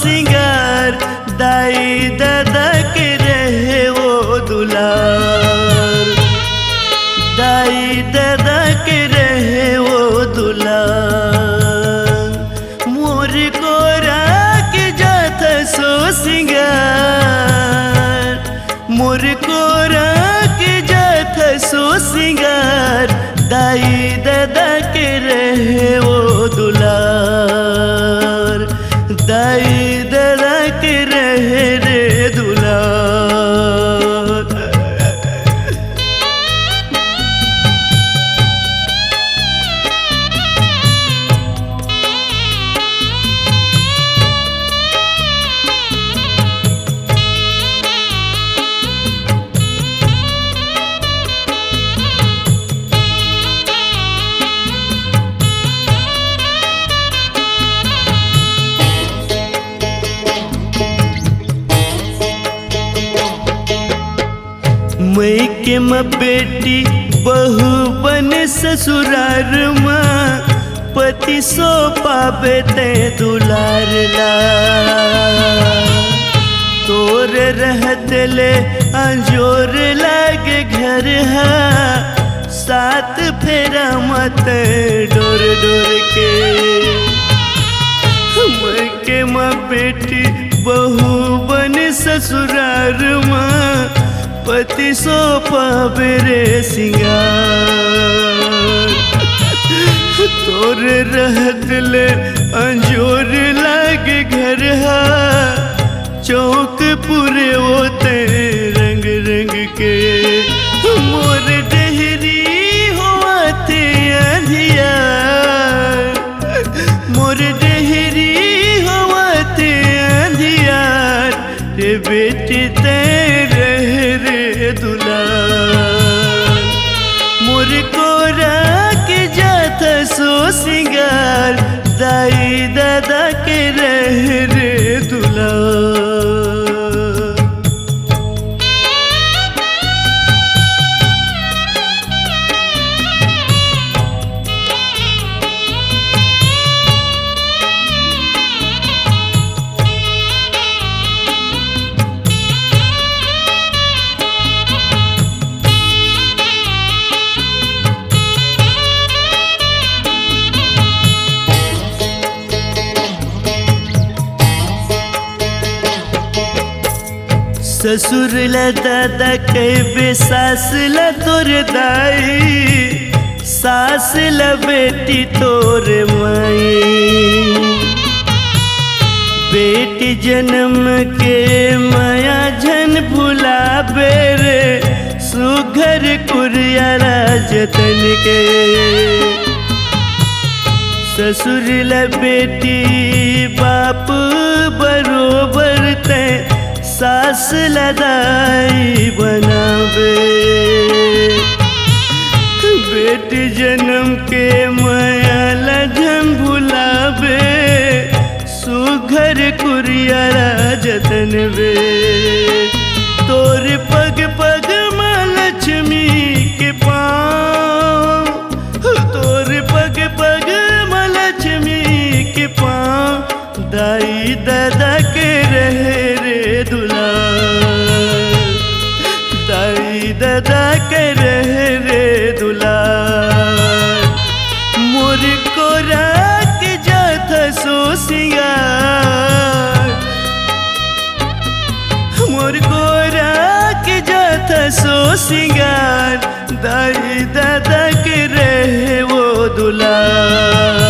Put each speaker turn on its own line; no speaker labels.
सिंगार दाई दादा के रहे वो दुलार, दाई दादा के रहे वो दुलार। मोर कोरा के जाता सो सिंगार, मोर कोरा के जाता सो सिंगार दाई दादा के रहे वो दुलार, दाई दादा के रहे रे दुलार। मैं के म बेटी बहू बन ससुरार माँ, पति सो पावे ते दुलार ला। तोर रहत ले अंजोर लागे घर हा, साथ फेरा मत डोर डोर के। मैं के म बेटी बहू बन ससुरार माँ, पति सो पावे रे सिंगार। तोर रहत ले अंजोर लागे घर हा, चौक पूरे होते रंग रंग के। मोर डहरी होते अंधियार, मोर डहरी होते अंधियार रे बेटी तेरे दुलार। मोर कोरा के जाता सो सिंगार दाई दादा के रहे रे दुलार। ससुर ला दादा कहबे सास ला तोर दाई, सास ला बेटी तोर माई। बेटी जन्म के माया झन भुलाबे रे, सुघर कुरिया जतन के। ससुर ला बेटी बाप बरोबर ते, सास लदाई बनावे। बेटी जन्म के माया लजन भुलावे, सुघर कुरिया जतन वे। तोर पग पग माँ लक्ष्मी के पाँव, तोर पग पग माँ लक्ष्मी के पाँव दाई दादा के रहे रे दुलार, दाई दादा के रहे रे दुलार। मोर कोरा के जाता सो सिंगार, मोर कोरा के जाता सो सिंगार दाई दादा के रहे वो दुलार।